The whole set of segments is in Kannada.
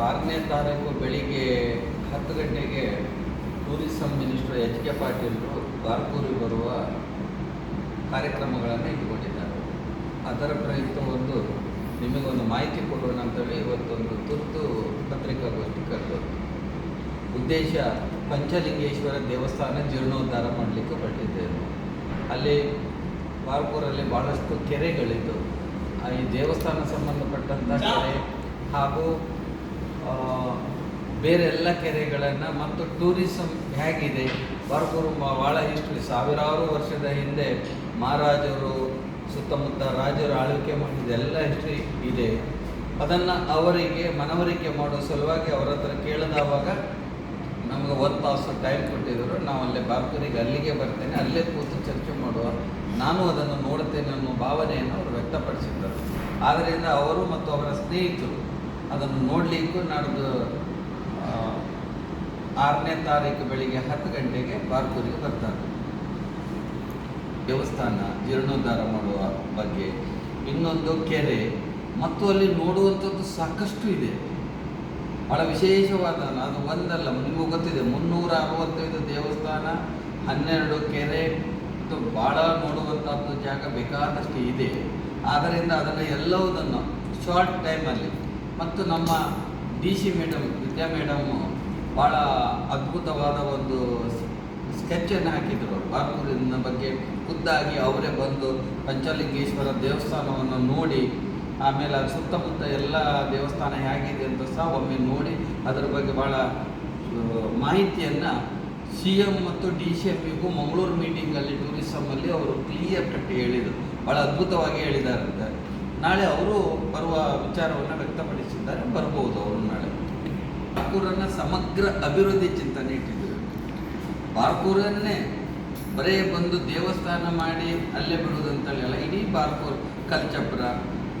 6ನೇ ತಾರೀಕು ಬೆಳಿಗ್ಗೆ 10 ಗಂಟೆಗೆ ಟೂರಿಸಂ ಮಿನಿಸ್ಟರ್ ಎಚ್ ಕೆ ಪಾಟೀಲರು ಬಾರ್ಕೂರಿಗೆ ಬರುವ ಕಾರ್ಯಕ್ರಮಗಳನ್ನು ಇಟ್ಟುಕೊಂಡಿದ್ದಾರೆ. ಅದರ ಪ್ರಯುಕ್ತ ನಿಮಗೊಂದು ಮಾಹಿತಿ ಕೊಡೋಣ ಅಂತೇಳಿ ಇವತ್ತೊಂದು ತುರ್ತು ಪತ್ರಿಕಾಗೋಷ್ಠಿ ಕರೆದು ಉದ್ದೇಶ ಪಂಚಲಿಂಗೇಶ್ವರ ದೇವಸ್ಥಾನ ಜೀರ್ಣೋದ್ಧಾರ ಮಾಡಲಿಕ್ಕೆ ಹೊರಟಿದ್ದೇವೆ. ಅಲ್ಲಿ ಬಾರ್ಕೂರಲ್ಲಿ ಭಾಳಷ್ಟು ಕೆರೆಗಳಿದ್ದು ಈ ದೇವಸ್ಥಾನ ಸಂಬಂಧಪಟ್ಟಂಥ ಕೆರೆ ಹಾಗೂ ಬೇರೆ ಎಲ್ಲ ಕೆರೆಗಳನ್ನು ಮತ್ತು ಟೂರಿಸಂ ಹೇಗಿದೆ, ಬಾರ್ಕೂರು ಭಾಳ ಹಿಸ್ಟ್ರಿ, ಸಾವಿರಾರು ವರ್ಷದ ಹಿಂದೆ ಮಹಾರಾಜರು ಸುತ್ತಮುತ್ತ ರಾಜರು ಆಳ್ವಿಕೆ ಮಾಡಿದ್ದೆಲ್ಲ ಹಿಸ್ಟ್ರಿ ಇದೆ. ಅದನ್ನು ಅವರಿಗೆ ಮನವರಿಕೆ ಮಾಡೋ ಸಲುವಾಗಿ ಅವರ ಹತ್ರ ಕೇಳಿದವಾಗ ನಮಗೆ 1 ತಾಸು ಟೈಮ್ ಕೊಟ್ಟಿದ್ದರು. ನಾವು ಅಲ್ಲೇ ಬಾರ್ಕೂರಿಗೆ ಅಲ್ಲಿಗೆ ಬರ್ತೇನೆ, ಅಲ್ಲೇ ಕೂತು ಚರ್ಚೆ ಮಾಡುವ, ನಾನು ಅದನ್ನು ನೋಡ್ತೇನೆ ಅನ್ನೋ ಭಾವನೆಯನ್ನು ಅವರು ವ್ಯಕ್ತಪಡಿಸಿದ್ದರು. ಆದ್ದರಿಂದ ಅವರು ಮತ್ತು ಅವರ ಸ್ನೇಹಿತರು ಅದನ್ನು ನೋಡಲಿಕ್ಕೂ ನಾಡ್ದು 6ನೇ ತಾರೀಕು ಬೆಳಿಗ್ಗೆ 10 ಗಂಟೆಗೆ ಬಾರ್ಕೂರಿಗೆ ಬರ್ತಾರೆ. ದೇವಸ್ಥಾನ ಜೀರ್ಣೋದ್ಧಾರ ಮಾಡುವ ಬಗ್ಗೆ, ಇನ್ನೊಂದು ಕೆರೆ, ಮತ್ತು ಅಲ್ಲಿ ನೋಡುವಂಥದ್ದು ಸಾಕಷ್ಟು ಇದೆ. ಭಾಳ ವಿಶೇಷವಾದ, ಅದು ಒಂದಲ್ಲ, ನಿಮಗೂ ಗೊತ್ತಿದೆ, 365 ದೇವಸ್ಥಾನ, 12 ಕೆರೆ ಮತ್ತು ಭಾಳ ನೋಡುವಂಥದ್ದು ಜಾಗ ಬೇಕಾದಷ್ಟು ಇದೆ. ಆದ್ದರಿಂದ ಅದನ್ನು ಎಲ್ಲವುದನ್ನು ಶಾರ್ಟ್ ಟೈಮಲ್ಲಿ, ಮತ್ತು ನಮ್ಮ DC ಮೇಡಮ್, ವಿದ್ಯಾ ಮೇಡಮ್ಮು ಭಾಳ ಅದ್ಭುತವಾದ ಒಂದು ಸ್ಕೆಚ್ಚನ್ನು ಹಾಕಿದರು. ಬಾರ್ಕೂರಿನ ಬಗ್ಗೆ ಖುದ್ದಾಗಿ ಅವರೇ ಬಂದು ಪಂಚಲಿಂಗೇಶ್ವರ ದೇವಸ್ಥಾನವನ್ನು ನೋಡಿ, ಆಮೇಲೆ ಅದು ಸುತ್ತಮುತ್ತ ಎಲ್ಲ ದೇವಸ್ಥಾನ ಹೇಗಿದೆ ಅಂತ ಸಹ ಒಮ್ಮೆ ನೋಡಿ ಅದರ ಬಗ್ಗೆ ಭಾಳ ಮಾಹಿತಿಯನ್ನು CM ಮತ್ತು DCMಗೂ ಮಂಗಳೂರು ಮೀಟಿಂಗಲ್ಲಿ ಟೂರಿಸಮಲ್ಲಿ ಅವರು ಕ್ಲಿಯರ್ ಕಟ್ಟಿ ಹೇಳಿದರು. ಭಾಳ ಅದ್ಭುತವಾಗಿ ಹೇಳಿದಾರಂತೆ. ನಾಳೆ ಅವರು ಬರುವ ವಿಚಾರವನ್ನು ವ್ಯಕ್ತಪಡಿಸಿದ್ದಾರೆ, ಬರ್ಬೋದು ಅವರು ನಾಳೆ. ಬಾರ್ಕೂರನ್ನು ಸಮಗ್ರ ಅಭಿವೃದ್ಧಿ ಚಿಂತನೆ ಇಟ್ಟಿದ್ದರು. ಬಾರ್ಕೂರನ್ನೇ ಬರೇ ಬಂದು ದೇವಸ್ಥಾನ ಮಾಡಿ ಅಲ್ಲೇ ಬಿಡುವುದಂತಲ್ಲ, ಇಡೀ ಬಾರ್ಕೂರು ಕಲ್ಚಪ್ರ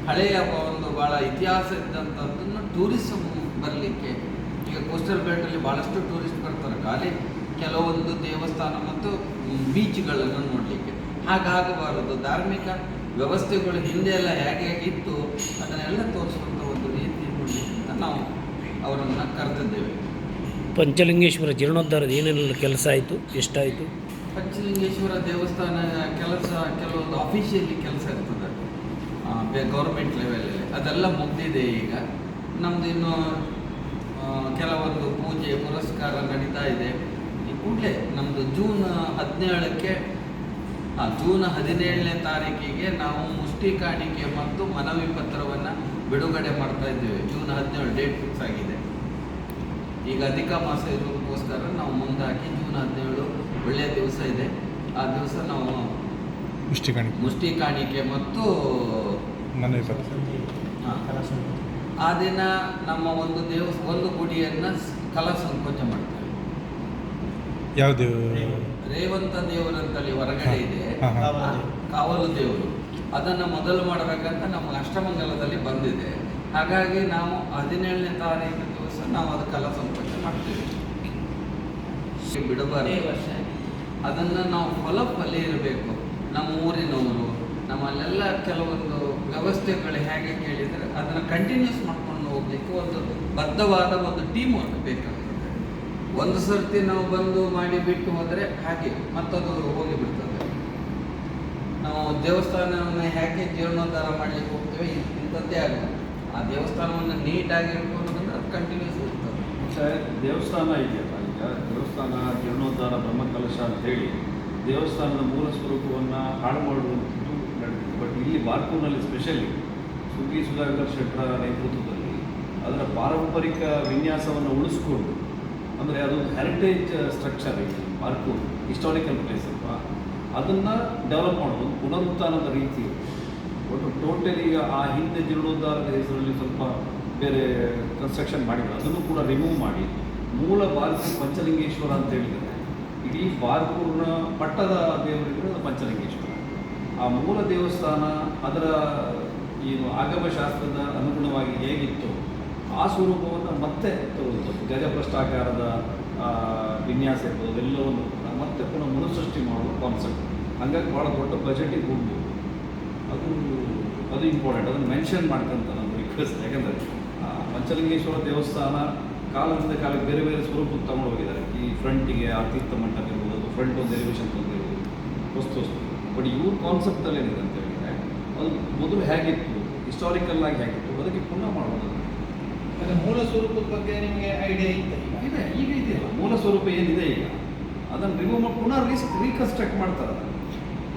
ಹಳೆಯ ಒಂದು ಭಾಳ ಇತಿಹಾಸ ಇದ್ದಂಥದ್ದನ್ನು ಟೂರಿಸಂ ಬರಲಿಕ್ಕೆ, ಈಗ ಕೋಸ್ಟಲ್ ಬೆಲ್ಟಲ್ಲಿ ಭಾಳಷ್ಟು ಟೂರಿಸ್ಟ್ ಬರ್ತಾರೆ, ಖಾಲಿ ಕೆಲವೊಂದು ದೇವಸ್ಥಾನ ಮತ್ತು ಬೀಚ್ಗಳನ್ನು ನೋಡಲಿಕ್ಕೆ. ಹಾಗಾಗಬಾರದು. ಧಾರ್ಮಿಕ ವ್ಯವಸ್ಥೆಗಳು ಹಿಂದೆ ಎಲ್ಲ ಹೇಗೆ ಇತ್ತು ಅದನ್ನೆಲ್ಲ ತೋರಿಸುವಂಥ ಒಂದು ರೀತಿ ನೋಡಲಿಕ್ಕೆ ಅಂತ ನಾವು ಅವರನ್ನು ಕರೆದಿದ್ದೇವೆ. ಪಂಚಲಿಂಗೇಶ್ವರ ಜೀರ್ಣೋದ್ಧಾರದ ಏನೇನೆಲ್ಲ ಕೆಲಸ ಆಯಿತು, ಎಷ್ಟಾಯಿತು? ಪಂಚಲಿಂಗೇಶ್ವರ ದೇವಸ್ಥಾನ ಕೆಲಸ ಕೆಲವೊಂದು ಅಫಿಷಿಯಲಿ ಕೆಲಸ ಇರ್ತದೆ ಗೌರ್ಮೆಂಟ್ ಲೆವೆಲಲ್ಲಿ, ಅದೆಲ್ಲ ಮುಗಿದಿದೆ. ಈಗ ನಮ್ಮದು ಇನ್ನೂ ಕೆಲವೊಂದು ಪೂಜೆ ಪುರಸ್ಕಾರ ನಡೀತಾ ಇದೆ. ಈ ಕೂಡಲೇ ನಮ್ಮದು ಜೂನ್ 17ನೇ ತಾರೀಕಿಗೆ ನಾವು ಮುಷ್ಟಿ ಕಾಣಿಕೆ ಮತ್ತು ಮನವಿ ಪತ್ರವನ್ನು ಬಿಡುಗಡೆ ಮಾಡ್ತಾ ಇದ್ದೇವೆ. ಜೂನ್ 17 ಡೇಟ್ ಫಿಕ್ಸ್ ಆಗಿದೆ. ಈಗ ಅಧಿಕ ಮಾಸ ಇರೋದಕ್ಕೋಸ್ಕರ ನಾವು ಮುಂದಾಕಿ ಜೂನ್ 17 ಒಳ್ಳೆಯ ದಿವಸ ಇದೆ. ಆ ದಿವಸ ನಾವು ಮುಷ್ಟಿ ಕಾಣಿಕೆ ಮತ್ತು ಆ ದಿನ ನಮ್ಮ ಒಂದು ಗುಡಿಯನ್ನು ಕಲಾ ಸಂಕೋಚ ಮಾಡ್ತೇವೆ. ಯಾವುದು? ರೇವಂತ ದೇವರಂತಲ್ಲಿ ಹೊರಗಡೆ ಇದೆ, ಕಾವಲು ದೇವರು. ಅದನ್ನು ಮೊದಲು ಮಾಡಬೇಕಂತ ನಮ್ಮ ಅಷ್ಟಮಂಗಲದಲ್ಲಿ ಬಂದಿದೆ. ಹಾಗಾಗಿ ನಾವು 17ನೇ ತಾರೀಕು ದಿವಸ ನಾವು ಅದು ಕಲಾ ಸಂಕೋಚ ಮಾಡ್ತೇವೆ. ಬಿಡಬಾರದು, ಅದನ್ನು ನಾವು ಫಲಫಲಿ ಇರಬೇಕು. ನಮ್ಮ ಊರಿನವರು ನಮ್ಮಲ್ಲೆಲ್ಲ ಕೆಲವೊಂದು ವ್ಯವಸ್ಥೆಗಳು ಹೇಗೆ ಕೇಳಿದರೆ ಅದನ್ನು ಕಂಟಿನ್ಯೂಸ್ ಮಾಡ್ಕೊಂಡು ಹೋಗ್ಲಿಕ್ಕೆ ಒಂದು ಬದ್ಧವಾದ ಒಂದು ಟೀಮ್ ವರ್ಕ್ ಬೇಕಾಗ್ತದೆ. ಒಂದು ಸರ್ತಿ ನಾವು ಬಂದು ಮಾಡಿ ಬಿಟ್ಟು ಹೋದರೆ ಹಾಗೆ ಮತ್ತದು ಹೋಗಿಬಿಡ್ತದೆ. ನಾವು ದೇವಸ್ಥಾನವನ್ನು ಹೇಗೆ ಜೀರ್ಣೋದ್ಧಾರ ಮಾಡಲಿಕ್ಕೆ ಹೋಗ್ತೇವೆ, ಇಂಥದ್ದೇ ಆಗುತ್ತೆ. ಆ ದೇವಸ್ಥಾನವನ್ನು ನೀಟಾಗಿ ಇಟ್ಕೊಂಡ್ರೆ ಅದು ಕಂಟಿನ್ಯೂಸ್ ಇರ್ತದೆ. ದೇವಸ್ಥಾನ ಇದೆಯಲ್ಲ, ಈಗ ದೇವಸ್ಥಾನ ಜೀರ್ಣೋದ್ಧಾರ ಬ್ರಹ್ಮಕಲಶ ಅಂತೇಳಿ ದೇವಸ್ಥಾನದ ಮೂಲ ಸ್ವರೂಪವನ್ನು ಹಾಳು ಮಾಡುವಂಥದ್ದು ನಡೆದಿದೆ. ಬಟ್ ಇಲ್ಲಿ ಬಾರ್ಕೂರಿನಲ್ಲಿ ಸ್ಪೆಷಲಿ ಸುಗ್ಗಿ ಸುಧಾಕರ್ ಶೆಟ್ಟರ ನೇತೃತ್ವದಲ್ಲಿ ಅದರ ಪಾರಂಪರಿಕ ವಿನ್ಯಾಸವನ್ನು ಉಳಿಸ್ಕೊಂಡು, ಅಂದರೆ ಅದು ಹೆರಿಟೇಜ್ ಸ್ಟ್ರಕ್ಚರ್ ಇದೆ ಬಾರ್ಕೂರು, ಹಿಸ್ಟಾರಿಕಲ್ ಪ್ಲೇಸ್ ಅಲ್ವಾ, ಅದನ್ನು ಡೆವಲಪ್ ಮಾಡೋದು ಪುನರುತ್ಥಾನದ ರೀತಿ. ಒಟ್ಟು ಟೋಟಲ್ ಈಗ ಆ ಹಿಂದೆ ಜೀರ್ಣೋದ್ಧಾರದ ಹೆಸರಲ್ಲಿ ಸ್ವಲ್ಪ ಬೇರೆ ಕನ್ಸ್ಟ್ರಕ್ಷನ್ ಮಾಡಿದ್ರು, ಅದನ್ನು ಕೂಡ ರಿಮೂವ್ ಮಾಡಿ ಮೂಲ ಬಾರ್ಕೂರು ಪಂಚಲಿಂಗೇಶ್ವರ ಅಂತ ಹೇಳಿದರೆ ಇಡೀ ಬಾರ್ಕೂರಿನ ಪಟ್ಟದ ದೇವರಿಗೆ ಪಂಚಲಿಂಗೇಶ್ವರ. ಆ ಮೂಲ ದೇವಸ್ಥಾನ ಅದರ ಏನು ಆಗಮಶಾಸ್ತ್ರದ ಅನುಗುಣವಾಗಿ ಹೇಗಿತ್ತು ಆ ಸ್ವರೂಪವನ್ನು ಮತ್ತೆ ತಗೊಳ್ಬೋದು. ಗಜಪ್ರಷ್ಟಾಕಾರದ ವಿನ್ಯಾಸ ಇರ್ಬೋದು, ಎಲ್ಲವನ್ನು ಕೂಡ ಮತ್ತೆ ಪುನಃ ಮರುಸೃಷ್ಟಿ ಮಾಡುವ ಕಾನ್ಸೆಪ್ಟ್. ಹಾಗಾಗಿ ಭಾಳ ದೊಡ್ಡ ಬಜೆಟಿಗೆ ಹೋಗ್ಬೋದು. ಅದು ಇಂಪಾರ್ಟೆಂಟ್, ಅದನ್ನು ಮೆನ್ಷನ್ ಮಾಡ್ಕೊಂತ ನಮ್ಮ ರಿಕ್ವೆಸ್ಟ್. ಯಾಕಂದರೆ ಪಂಚಲಿಂಗೇಶ್ವರ ದೇವಸ್ಥಾನ ಕಾಲದಿಂದ ಕಾಲಕ್ಕೆ ಬೇರೆ ಬೇರೆ ಸ್ವರೂಪಕ್ಕೆ ತಗೊಂಡು ಹೋಗಿದ್ದಾರೆ. ಈ ಫ್ರಂಟಿಗೆ ಆ ತೀರ್ಥ ಮಂಟಪ ಇರ್ಬೋದು, ಅದು ಫ್ರಂಟ್ ಒಂದು ಎಲಿವೇಶನ್ ತಂದಿರ್ಬೋದು, ವಸ್ತು ಬಟ್ ಇವ್ರ ಕಾನ್ಸೆಪ್ಟಲ್ಲಿ ಏನಿದೆ ಅಂತ ಹೇಳಿದರೆ ಅದು ಮೊದಲು ಹೇಗಿತ್ತು, ಹಿಸ್ಟಾರಿಕಲ್ ಆಗಿ ಹೇಗಿತ್ತು, ಅದಕ್ಕೆ ಪುನಃ ಮಾಡೋದು. ಅಂದರೆ ಮೂಲ ಸ್ವರೂಪದ ಬಗ್ಗೆ ನಿಮಗೆ ಐಡಿಯಾ ಇತ್ತು ಇದೆ, ಈಗ ಇದೆಯಲ್ಲ ಮೂಲ ಸ್ವರೂಪ ಏನಿದೆ ಈಗ ಅದನ್ನು ರಿಮೂವ್ ಮಾಡಿ ಪುನಃ ರೀಕನ್ಸ್ಟ್ರಕ್ಟ್ ಮಾಡ್ತಾರೆ.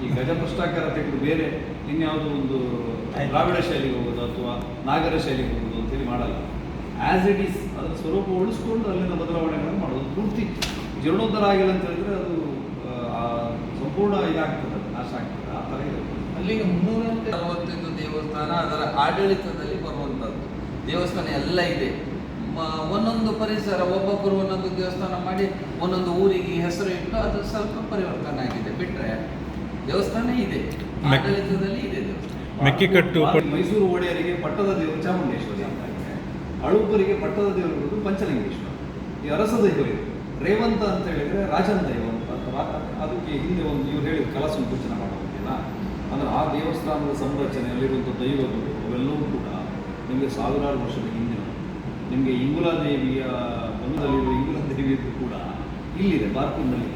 ಈ ಗಜಪೃಷ್ಠಾಕಾರ ತೆಗೆದು ಬೇರೆ ಇನ್ಯಾವುದೋ ಒಂದು ದ್ರಾವಿಡ ಶೈಲಿಗೆ ಹೋಗೋದು ಅಥವಾ ನಾಗರ ಶೈಲಿಗೆ ಹೋಗೋದು ಅಂತೇಳಿ ಮಾಡಲ್ಲ. ಆ್ಯಸ್ ಇಟ್ ಈಸ್ ಅದರ ಸ್ವರೂಪ ಉಳಿಸ್ಕೊಂಡು ಅಲ್ಲಿನ ಬದಲಾವಣೆಗಳನ್ನು ಮಾಡೋದು. ಪೂರ್ತಿ ಜೀರ್ಣೋದ್ಧಾರ ಆಗಿಲ್ಲ ಅಂತ ಹೇಳಿದ್ರೆ ಅದು ಸಂಪೂರ್ಣ ಇದಾಗ್ತದೆ, ಅದು ನಾಶ ಆಗ್ತದೆ. ಆ ಥರ ಇದೆ. ಅಲ್ಲಿಗೆ 365 ದೇವಸ್ಥಾನ ಅದರ ಆಡಳಿತದಲ್ಲಿ ಬರುವಂಥದ್ದು. ದೇವಸ್ಥಾನ ಎಲ್ಲ ಇದೆ. ಒಂದೊಂದು ಪರಿಸರ, ಒಬ್ಬೊಬ್ಬರು ಒಂದೊಂದು ದೇವಸ್ಥಾನ ಮಾಡಿ ಒಂದೊಂದು ಊರಿಗೆ ಹೆಸರು ಇಟ್ಟು ಅದು ಸ್ವಲ್ಪ ಪರಿವರ್ತನೆ ಆಗಿದೆ. ಬಿಟ್ಟರೆ ದೇವಸ್ಥಾನ ಇದೆ, ಆಡಳಿತದಲ್ಲಿ ಇದೆ ದೇವಸ್ಥಾನ. ಮೆಕ್ಕಿಕಟ್ಟು ಮೈಸೂರು ಒಡೆಯರಿಗೆ ಪಟ್ಟದ ದೇವರು ಚಾಮುಂಡೇಶ್ವರಿ ಅಂತ ಇದೆ, ಅಳುಪರಿಗೆ ಪಟ್ಟದ ದೇವರು ಪಂಚಲಿಂಗೇಶ್ವರ, ಈ ಅರಸ ದೈವ ಇದೆ. ರೇವಂತ ಅಂತ ಹೇಳಿದರೆ ರಾಜನ ದೈವ ಅಂತ. ಅದಕ್ಕೆ ಹಿಂದೆ ಒಂದು ನೀವು ಹೇಳಿದ ಕಲಾ ಸಂಕುಚನ ಮಾಡೋದಿಲ್ಲ ಅಂದರೆ ಆ ದೇವಸ್ಥಾನದ ಸಂರಚನೆಯಲ್ಲಿರುವಂಥ ದೈವಗಳು ಅವೆಲ್ಲವೂ ಕೂಡ ನಿಮಗೆ ಸಾವಿರಾರು ವರ್ಷದ ಹಿಂದಿನ. ನಿಮಗೆ ಇಂಗುಲಾದೇವಿಯ ಬಂಧದಲ್ಲಿರುವ ಇಂಗುಲಾದೇವಿಯದ್ದು ಕೂಡ ಇಲ್ಲಿದೆ, ಬಾರ್ಕೂರಿನಲ್ಲಿ.